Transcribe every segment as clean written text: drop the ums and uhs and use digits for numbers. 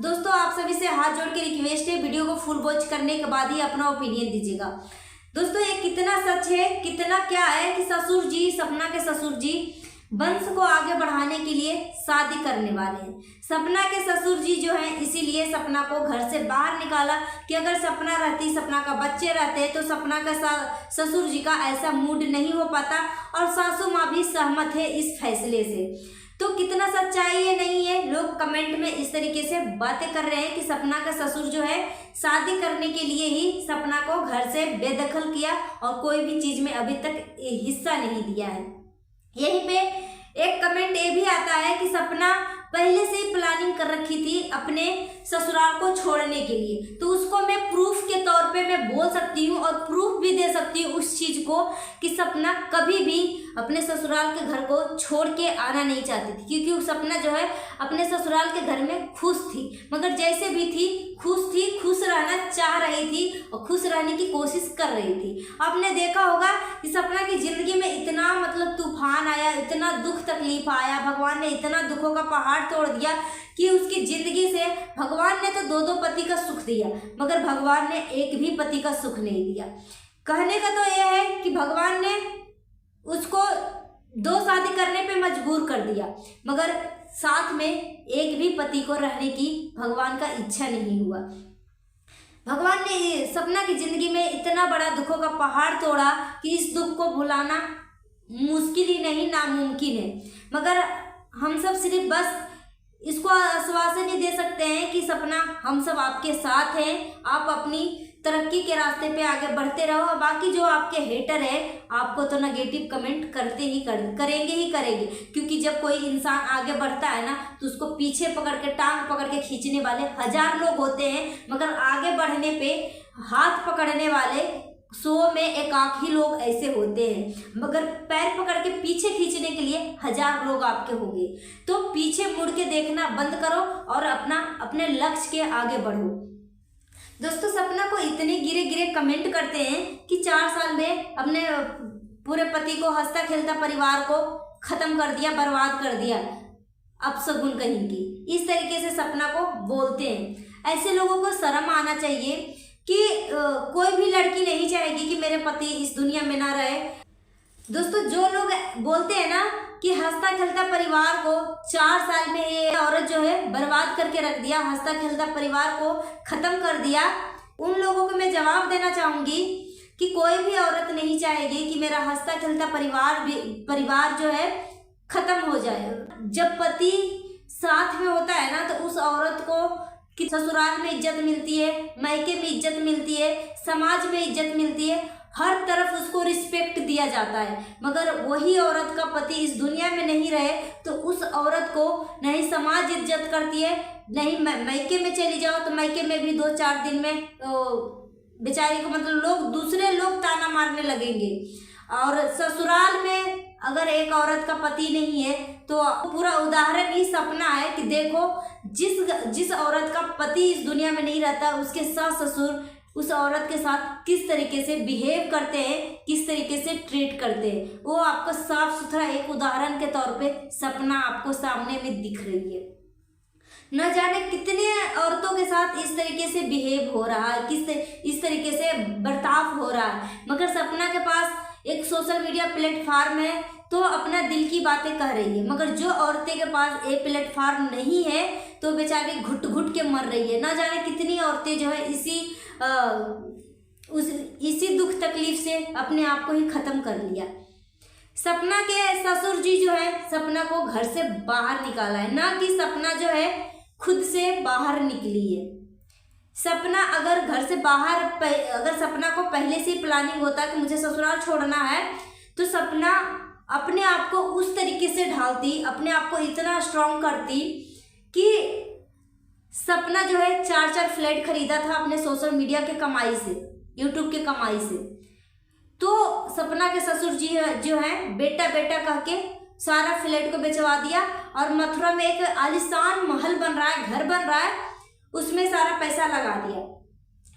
दोस्तों आप सभी से हाथ जोड़ के रिक्वेस्ट है, वीडियो को फुल वॉच करने के बाद ही अपना ओपिनियन दीजिएगा। दोस्तों ये कितना सच है, कितना क्या है कि ससुर जी, सपना के ससुर जी वंश को आगे बढ़ाने के लिए शादी करने वाले हैं। सपना के ससुर जी जो हैं इसीलिए सपना को घर से बाहर निकाला कि अगर सपना रहती, सपना का बच्चे रहते तो सपना का ससुर जी का ऐसा मूड नहीं हो पाता और सासू माँ भी सहमत है इस फैसले से। तो कितना सच्चाई है नहीं है, लोग कमेंट में इस तरीके से बातें कर रहे हैं कि सपना का ससुर जो है शादी करने के लिए ही सपना को घर से बेदखल किया और कोई भी चीज में अभी तक हिस्सा नहीं दिया है। यहीं पे एक कमेंट ये भी आता है कि सपना पहले से ही प्लानिंग कर रखी थी अपने ससुराल को छोड़ने के लिए, तो उसको मैं प्रूफ के तौर पे मैं बोल सकती हूँ और प्रूफ भी दे सकती हूँ उस चीज को कि सपना कभी भी अपने ससुराल के घर को छोड़ के आना नहीं चाहती थी, क्योंकि वो सपना जो है अपने ससुराल के घर में खुश थी। मगर जैसे भी थी, खुश रहना चाह रही थी और खुश रहने की कोशिश कर रही थी। आपने देखा होगा कि सपना की जिंदगी में इतना मतलब तूफान आया, इतना दुख तकलीफ आया, भगवान ने इतना दुखों का पहाड़ तोड़ दिया कि उसकी जिंदगी से भगवान ने तो दो पति का सुख दिया, मगर भगवान ने एक भी पति का सुख नहीं दिया। कहने का तो यह है कि भगवान ने उसको 2 शादी करने पे मजबूर कर दिया, मगर साथ में एक भी पति को रहने की भगवान का इच्छा नहीं हुआ। भगवान ने सपना की जिंदगी में इतना बड़ा दुखों का पहाड़ तोड़ा कि इस दुख को भुलाना मुश्किल ही नहीं, नामुमकिन है। मगर हम सब सिर्फ बस इसको आश्वासन ही दे सकते हैं कि सपना हम सब आपके साथ हैं, आप अपनी तरक्की के रास्ते पे आगे बढ़ते रहो। बाकी जो आपके हेटर है आपको तो नेगेटिव कमेंट करते ही करेंगे, क्योंकि जब कोई इंसान आगे बढ़ता है ना तो उसको पीछे पकड़ के, टांग पकड़ के खींचने वाले 1000 लोग होते हैं, मगर आगे बढ़ने पे हाथ पकड़ने वाले 100 में 1 ही लोग ऐसे होते हैं, मगर पैर पकड़ के पीछे खींचने के लिए 1000 लोग आपके होंगे। तो पीछे मुड़ के देखना बंद करो और अपने लक्ष्य के आगे बढ़ो। दोस्तों सपना को इतने गिरे कमेंट करते हैं कि 4 साल में अपने पूरे पति को, हंसता खेलता परिवार को खत्म कर दिया, बर्बाद कर दिया, अपशगुन कहीं की, इस तरीके से सपना को बोलते हैं। ऐसे लोगों को शर्म आना चाहिए कि कोई भी लड़की नहीं चाहेगी कि मेरे पति इस दुनिया में ना रहे। दोस्तों जो लोग बोलते हैं ना कि हंसता खेलता परिवार को 4 साल में ये औरत जो है बर्बाद करके रख दिया, हंसता खेलता परिवार को खत्म कर दिया, उन लोगों को मैं जवाब देना चाहूंगी कि कोई भी औरत नहीं चाहेगी कि मेरा हंसता खेलता परिवार जो है खत्म हो जाए। जब पति साथ में होता है ना तो उस औरत को कि ससुराल में इज्जत मिलती है, मायके में इज्जत मिलती है, समाज में इज्जत मिलती है, हर तरफ उसको रिस्पेक्ट दिया जाता है। मगर वही औरत का पति इस दुनिया में नहीं रहे तो उस औरत को नहीं समाज इज्जत करती है, नहीं मायके में चली जाओ तो मायके में भी 2-4 दिन में बेचारी को मतलब दूसरे लोग ताना मारने लगेंगे। और ससुराल में अगर एक औरत का पति नहीं है तो पूरा उदाहरण ही सपना है कि देखो जिस औरत का पति इस दुनिया में नहीं रहता उसके सास ससुर उस औरत के साथ किस तरीके से बिहेव करते हैं, किस तरीके से ट्रीट करते हैं, वो आपको साफ सुथरा एक उदाहरण के तौर पे सपना आपको सामने में दिख रही है। न जाने कितने औरतों के साथ इस तरीके से बिहेव हो रहा है, इस तरीके से बर्ताव हो रहा है, मगर सपना के पास एक सोशल मीडिया प्लेटफॉर्म है तो अपना दिल की बातें कह रही है। मगर जो औरतें के पास एक प्लेटफॉर्म नहीं है तो बेचारी घुट घुट के मर रही है। ना जाने कितनी औरतें जो है इसी दुख तकलीफ से अपने आप को ही खत्म कर लिया। सपना के ससुर जी जो है सपना को घर से बाहर निकाला है, ना कि सपना जो है खुद से बाहर निकली है। सपना अगर घर से बाहर, अगर सपना को पहले से प्लानिंग होता कि मुझे ससुराल छोड़ना है तो सपना अपने आप को उस तरीके से ढालती, अपने आप को इतना स्ट्रॉन्ग करती कि सपना जो है 4 फ्लैट खरीदा था अपने सोशल मीडिया के कमाई से, यूट्यूब के कमाई से। तो सपना के ससुर जी जो है बेटा कह के सारा फ्लैट को बेचवा दिया और मथुरा में एक आलीशान महल बन रहा है, घर बन रहा है, उसमें सारा पैसा लगा दिया।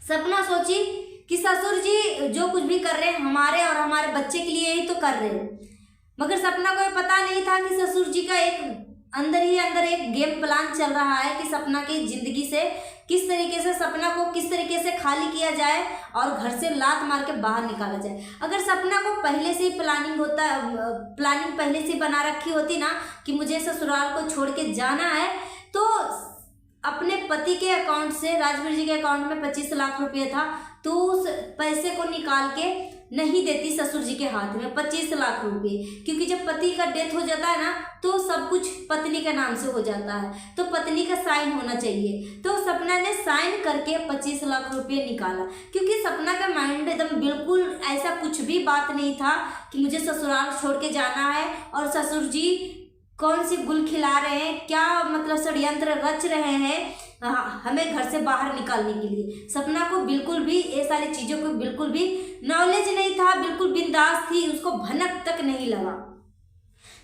सपना सोची कि ससुर जी जो कुछ भी कर रहे हैं हमारे और हमारे बच्चे के लिए ही तो कर रहे हैं, मगर सपना को पता नहीं था कि ससुर जी का एक अंदर ही अंदर एक गेम प्लान चल रहा है कि सपना की जिंदगी से किस तरीके से, सपना को किस तरीके से खाली किया जाए और घर से लात मार के बाहर निकाला जाए। अगर सपना को पहले से ही प्लानिंग पहले से बना रखी होती ना कि मुझे ससुराल को छोड़ के जाना है, तो अपने पति के अकाउंट से, राजवीर जी के अकाउंट में 25 लाख रुपये था, तो उस पैसे को निकाल के नहीं देती ससुर जी के हाथ में 25 लाख रुपये, क्योंकि जब पति का डेथ हो जाता है ना तो सब कुछ पत्नी के नाम से हो जाता है, तो पत्नी का साइन होना चाहिए। तो सपना ने साइन करके 25 लाख रुपये निकाला, क्योंकि सपना का माइंड एकदम बिल्कुल ऐसा कुछ भी बात नहीं था कि मुझे ससुराल छोड़ के जाना है और ससुर जी कौन सी गुल खिला रहे हैं, क्या मतलब षड्यंत्र रच रहे हैं हमें घर से बाहर निकालने के लिए। सपना को बिल्कुल भी ये सारी चीज़ों को बिल्कुल भी नॉलेज नहीं था, बिल्कुल बिंदास थी, उसको भनक तक नहीं लगा।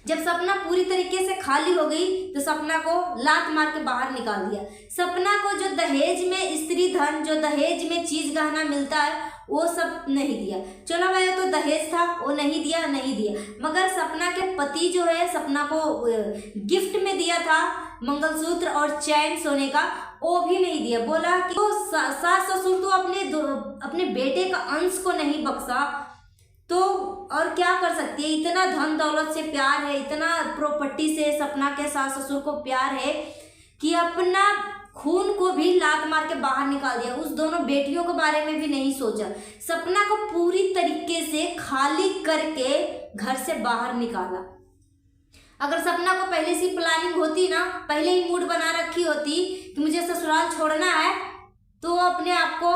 जब सपना पूरी तरीके से खाली हो गई तो सपना को लात मार के बाहर निकाल दिया। सपना को जो दहेज में स्त्री धन, जो दहेज में चीज गहना मिलता है वो सब नहीं दिया। चलो भाई तो दहेज था वो नहीं दिया, मगर सपना के पति जो है सपना को गिफ्ट में दिया था मंगलसूत्र और चैन सोने का, वो भी नहीं दिया। बोला कि तो सास ससुर तो अपने बेटे का अंश को नहीं बख्शा, तो और क्या कर सकती है। इतना धन दौलत से प्यार है, इतना प्रॉपर्टी से सपना के सास ससुर को प्यार है कि अपना खून को भी लात मार के बाहर निकाल दिया। उस दोनों बेटियों के बारे में भी नहीं सोचा, सपना को पूरी तरीके से खाली करके घर से बाहर निकाला। अगर सपना को पहले से प्लानिंग होती ना, पहले ही मूड बना रखी होती कि मुझे ससुराल छोड़ना है, तो अपने आप को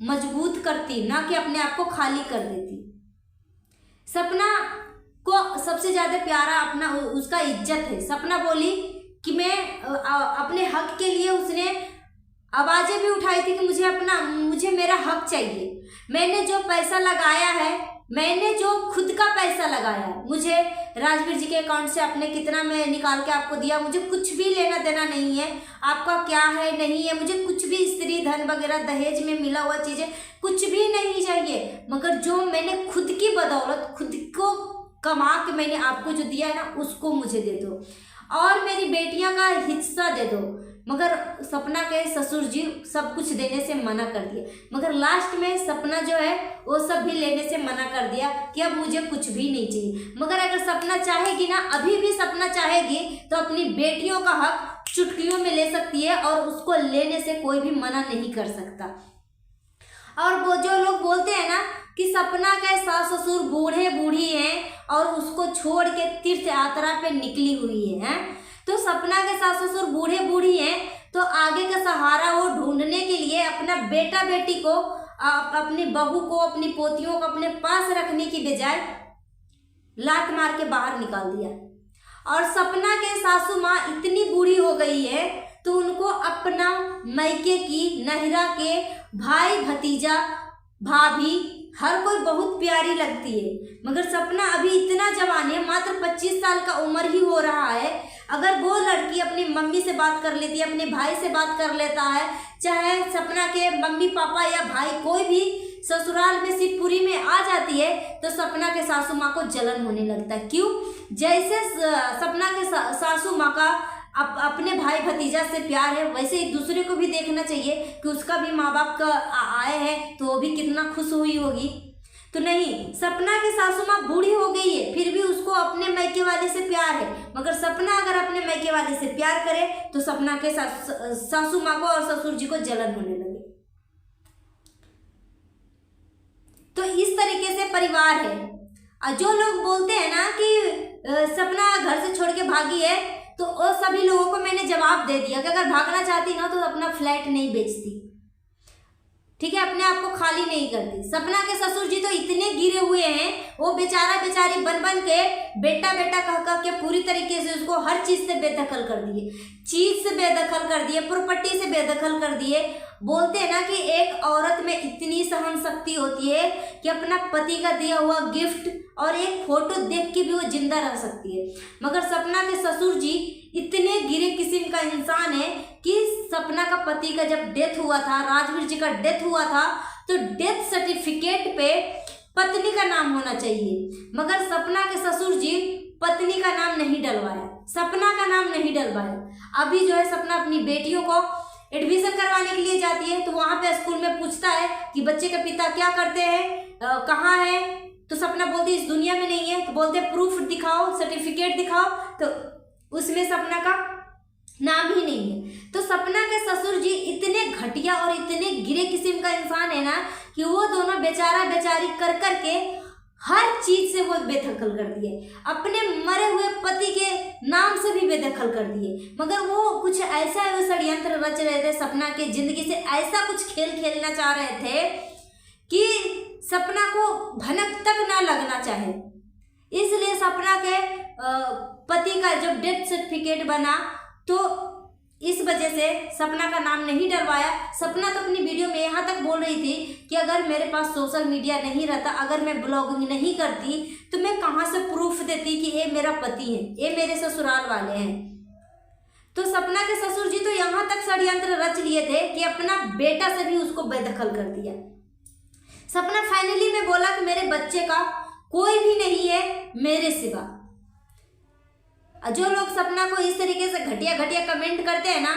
मजबूत करती, ना कि अपने आप को खाली कर देती। सपना को सबसे ज्यादा प्यारा अपना उसका इज्जत है। सपना बोली कि मैं अपने हक के लिए उसने आवाजें भी उठाई थी कि मुझे मेरा हक चाहिए। मैंने जो पैसा लगाया है, मैंने जो खुद का पैसा लगाया है, मुझे राजवीर जी के अकाउंट से आपने कितना मैं निकाल के आपको दिया, मुझे कुछ भी लेना देना नहीं है, आपका क्या है नहीं है, मुझे कुछ भी स्त्री धन वगैरह दहेज में मिला हुआ चीजें कुछ भी नहीं चाहिए, मगर जो मैंने खुद की बदौलत खुद को कमा के मैंने आपको जो दिया है ना उसको मुझे दे दो और मेरी बेटियां का हिस्सा दे दो। मगर सपना के ससुर जी सब कुछ देने से मना कर दिया, मगर लास्ट में सपना जो है वो सब भी लेने से मना कर दिया कि अब मुझे कुछ भी नहीं चाहिए। मगर अगर सपना चाहेगी ना, अभी भी सपना चाहेगी तो अपनी बेटियों का हक चुटकियों में ले सकती है और उसको लेने से कोई भी मना नहीं कर सकता। और वो जो लोग बोलते हैं ना कि सपना के सास ससुर बूढ़े बूढ़ी हैं और उसको छोड़ के तीर्थ यात्रा पे निकली हुई है, तो सपना के सास ससुर बूढ़े बूढ़ी हैं तो आगे का सहारा वो ढूंढने के लिए अपना बेटा बेटी को, अपनी बहू को, अपनी पोतियों को अपने पास रखने की बजाय लात मार के बाहर निकाल दिया। और सपना के सासू माँ इतनी बूढ़ी हो गई है तो उनको अपना मैके की, नहिरा के भाई भतीजा भाभी हर कोई बहुत प्यारी लगती है। मगर सपना अभी इतना जवान है, मात्र 25 साल का उम्र ही हो रहा है। अगर वो लड़की अपनी मम्मी से बात कर लेती है, अपने भाई से बात कर लेता है, चाहे सपना के मम्मी पापा या भाई कोई भी ससुराल में शिवपुरी में आ जाती है, तो सपना के सासू माँ को जलन होने लगता है। क्यों? जैसे सपना के सासू माँ का अपने भाई भतीजा से प्यार है, वैसे ही दूसरे को भी देखना चाहिए कि उसका भी माँ बाप का आए हैं तो वो भी कितना खुश हुई होगी। तो नहीं, सपना की सासू माँ बूढ़ी हो गई है फिर भी उसको अपने मैके वाले से प्यार है। मगर सपना अगर अपने मैके वाले से प्यार करे तो सपना के सासू माँ को और ससुर जी को जलन होने लगे। तो इस तरीके से परिवार है। जो लोग बोलते हैं ना कि सपना घर से छोड़ के भागी है, तो वो सभी लोगों को मैंने जवाब दे दिया कि अगर भागना चाहती ना तो अपना फ्लैट नहीं बेचती, ठीक है, अपने आप को खाली नहीं करती। सपना के ससुर जी तो इतने गिरे हुए हैं, वो बेचारा बेचारी बन बन के बेटा बेटा कह कह के पूरी तरीके से उसको हर चीज से बेदखल कर दिए, चीज से बेदखल कर दिए, प्रॉपर्टी से बेदखल कर दिए। बोलते हैं ना कि एक औरत में इतनी सहन शक्ति होती है कि अपना पति का दिया हुआ गिफ्ट और एक फोटो देख के भी वो जिंदा रह सकती है। मगर सपना के ससुर जी इतने गिरे किस्म का इंसान है कि सपना का पति का जब डेथ हुआ था, राजवीर जी का डेथ हुआ था, तो डेथ सर्टिफिकेट पे पत्नी का नाम होना चाहिए, मगर सपना के ससुर जी पत्नी का नाम नहीं डलवाया। सपना का नाम नहीं डलवाया। अभी जो है सपना अपनी बेटियों को एडमिशन करवाने के लिए जाती है, तो वहां पे स्कूल में पूछता है कि बच्चे के पिता क्या करते हैं, कहाँ है, तो सपना बोलती है इस दुनिया में नहीं है। तो बोलते हैं प्रूफ दिखाओ, सर्टिफिकेट दिखाओ, तो उसमें सपना का नाम ही नहीं है। तो सपना के ससुर जी इतने घटिया और इतने गिरे किस्म का इंसान है ना कि वो दोनों बेचारा बेचारी कर करके हर चीज से वो बेदखल कर दिए, अपने मरे हुए पति के नाम से भी बेदखल कर दिए। मगर वो कुछ ऐसा षड्यंत्र रच रहे थे, सपना के जिंदगी से ऐसा कुछ खेल खेलना चाह रहे थे कि सपना को भनक तक ना लगना चाहे। इसलिए सपना के पति का जब डेथ सर्टिफिकेट बना तो इस वजह से सपना का नाम नहीं डलवाया। सपना तो अपनी वीडियो में यहाँ तक बोल रही थी कि अगर मेरे पास सोशल मीडिया नहीं रहता, अगर मैं ब्लॉगिंग नहीं करती, तो मैं कहाँ से प्रूफ देती कि ये मेरा पति है, ये मेरे ससुराल वाले हैं। तो सपना के ससुर जी तो यहाँ तक षड्यंत्र रच लिए थे कि अपना बेटा से भी उसको बेदखल कर दिया। सपना फाइनली में बोला कि मेरे बच्चे का कोई भी नहीं है मेरे सिवा। जो लोग सपना को इस तरीके से घटिया घटिया कमेंट करते हैं ना,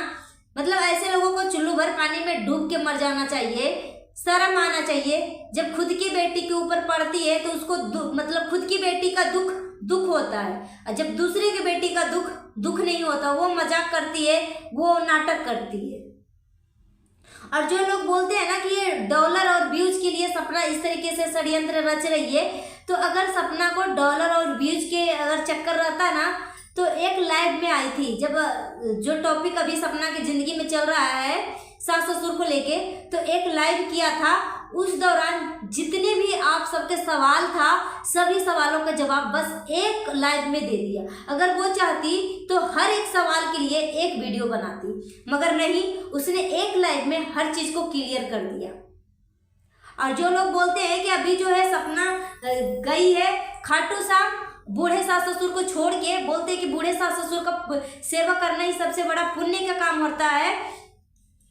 मतलब ऐसे लोगों को चुल्लू भर पानी में डूब के मर जाना चाहिए, शर्म आना चाहिए। जब खुद की बेटी के ऊपर पड़ती है तो उसको मतलब खुद की बेटी का दुख होता है, और जब दूसरे की बेटी का दुख नहीं होता, वो मजाक करती है, वो नाटक करती है। और जो लोग बोलते हैं ना कि ये डॉलर और व्यूज के लिए सपना इस तरीके से षड्यंत्र रच रही है, तो अगर सपना को डॉलर और व्यूज के अगर चक्कर रहता ना, तो एक लाइव में आई थी, जब जो टॉपिक अभी सपना की जिंदगी में चल रहा है सास ससुर को लेके, तो एक लाइव किया था। उस दौरान जितने भी आप सबके सवाल था, सभी सवालों का जवाब बस एक लाइव में दे दिया। अगर वो चाहती तो हर एक सवाल के लिए एक वीडियो बनाती, मगर नहीं, उसने एक लाइव में हर चीज को क्लियर कर दिया। और जो लोग बोलते हैं कि अभी जो है सपना गई है खाटू श्याम बूढ़े सास ससुर को छोड़ के, बोलते हैं कि बूढ़े सास ससुर का सेवा करना ही सबसे बड़ा पुण्य का काम होता है,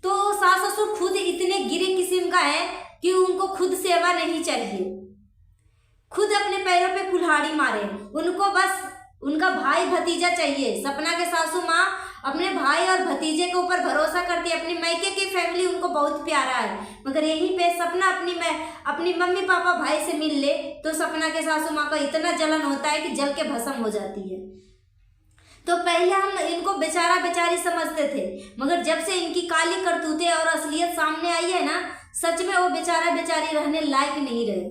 तो सास ससुर खुद इतने गिरे किस्म का है कि उनको खुद सेवा नहीं चाहिए, खुद अपने पैरों पे कुल्हाड़ी मारे, उनको बस उनका भाई भतीजा चाहिए। सपना के सासू माँ अपने भाई और भतीजे के ऊपर भरोसा करती है, अपनी मायके की फैमिली उनको बहुत प्यारा है, मगर यहीं पे सपना अपनी मम्मी पापा भाई से मिल ले तो सपना के सासू माँ का इतना जलन होता है कि जल के भस्म हो जाती है। तो पहले हम इनको बेचारा बेचारी समझते थे, मगर जब से इनकी काली करतूतें और असलियत सामने आई है ना, सच में वो बेचारा बेचारी रहने लायक नहीं रहे।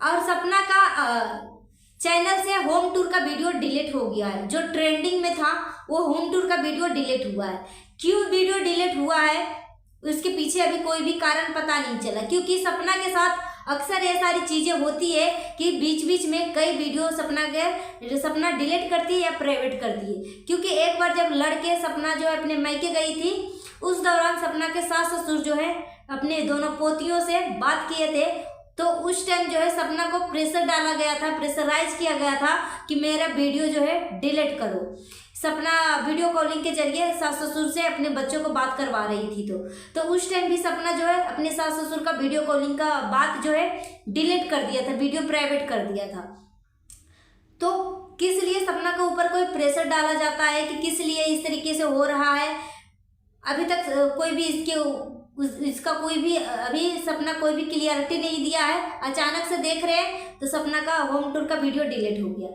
और सपना का चैनल से होम टूर का वीडियो डिलीट हो गया है, जो ट्रेंडिंग में था वो होम टूर का वीडियो डिलीट हुआ है। क्यों वीडियो डिलीट हुआ है उसके पीछे अभी कोई भी कारण पता नहीं चला, क्योंकि सपना के साथ अक्सर ये सारी चीजें होती है कि बीच बीच में कई वीडियो सपना डिलीट करती है या प्राइवेट करती है। क्योंकि एक बार जब लड़के सपना जो है अपने मायके गई थी, उस दौरान सपना के सास ससुर जो है अपने दोनों पोतियों से बात किए थे, तो उस टाइम जो है सपना को प्रेशर डाला गया था, प्रेशराइज किया गया था कि मेरा वीडियो जो है डिलीट करो। सपना वीडियो कॉलिंग के जरिए सास ससुर से अपने बच्चों को बात करवा रही थी, तो उस टाइम भी सपना जो है अपने सास ससुर का वीडियो कॉलिंग का बात जो है डिलीट कर दिया था, वीडियो प्राइवेट कर दिया था। तो किस लिए सपना के ऊपर कोई प्रेशर डाला जाता है कि किस लिए इस तरीके से हो रहा है, अभी तक कोई भी इसका कोई भी अभी सपना कोई भी क्लियरिटी नहीं दिया है। अचानक से देख रहे हैं तो सपना का होम टूर का वीडियो डिलीट हो गया।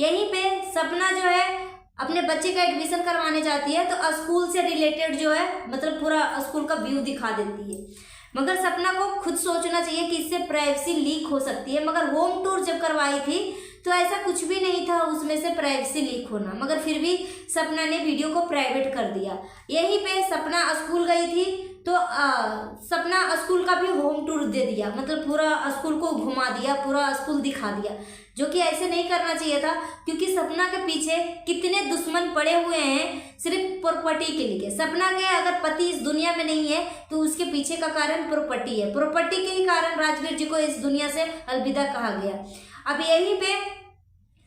यहीं पे सपना जो है अपने बच्चे का एडमिशन करवाने जाती है, तो स्कूल से रिलेटेड जो है मतलब पूरा स्कूल का व्यू दिखा देती है, मगर सपना को खुद सोचना चाहिए कि इससे प्राइवेसी लीक हो सकती है। मगर होम टूर जब करवाई थी तो ऐसा कुछ भी नहीं था उसमें से प्राइवेसी लीक होना, मगर फिर भी सपना ने वीडियो को प्राइवेट कर दिया। यहीं पे सपना स्कूल गई थी तो सपना स्कूल का भी होम टूर दे दिया, मतलब पूरा स्कूल को घुमा दिया, पूरा स्कूल दिखा दिया, जो कि ऐसे नहीं करना चाहिए था। क्योंकि सपना के पीछे कितने दुश्मन पड़े हुए हैं सिर्फ प्रॉपर्टी के लिए। सपना के अगर पति इस दुनिया में नहीं है तो उसके पीछे का कारण प्रॉपर्टी है, प्रॉपर्टी के ही कारण राजवीर जी को इस दुनिया से अलविदा कहा गया। अब यहीं पे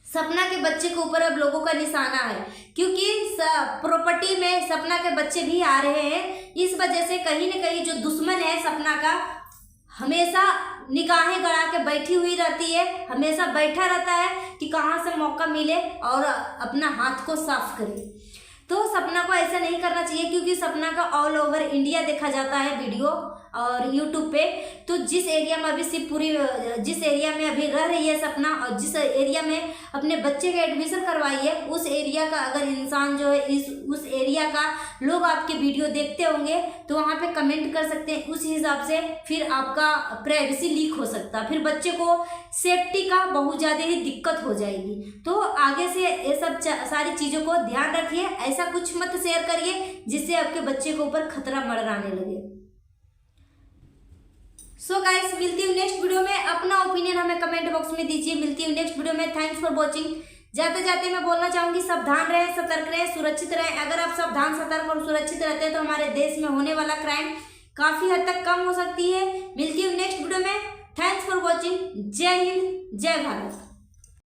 सपना के बच्चे के ऊपर अब लोगों का निशाना है, क्योंकि प्रॉपर्टी में सपना के बच्चे भी आ रहे हैं। इस वजह से कहीं न कहीं जो दुश्मन है सपना का हमेशा निगाहें गड़ा के बैठी हुई रहती है, हमेशा बैठा रहता है कि कहाँ से मौका मिले और अपना हाथ को साफ करे। तो सपना को ऐसा नहीं करना चाहिए, क्योंकि सपना का ऑल ओवर इंडिया देखा जाता है वीडियो और यूट्यूब पे। तो जिस एरिया में अभी शिवपुरी, जिस एरिया में अभी रह रही है सपना और जिस एरिया में अपने बच्चे का एडमिशन करवाई है, उस एरिया का अगर इंसान जो है उस एरिया का लोग आपके वीडियो देखते होंगे तो वहाँ पे कमेंट कर सकते हैं। उस हिसाब से फिर आपका प्राइवेसी लीक हो सकता है, फिर बच्चे को सेफ्टी का बहुत ज़्यादा ही दिक्कत हो जाएगी। तो आगे से ये सब सारी चीज़ों को ध्यान रखिए, ऐसा कुछ मत शेयर करिए जिससे आपके बच्चे के ऊपर खतरा मंडराने लगे। सो गाइस, मिलती हूँ नेक्स्ट वीडियो में। अपना ओपिनियन हमें कमेंट बॉक्स में दीजिए। मिलती हूँ नेक्स्ट वीडियो में। Thanks for watching. जाते जाते मैं बोलना चाहूँगी, सावधान रहें, सतर्क रहें, सुरक्षित रहें। अगर आप सावधान, सतर्क और सुरक्षित रहते हैं तो हमारे देश में होने वाला क्राइम काफ़ी हद तक कम हो सकती है। मिलती हूँ नेक्स्ट वीडियो में। Thanks for watching. जय हिंद, जय भारत।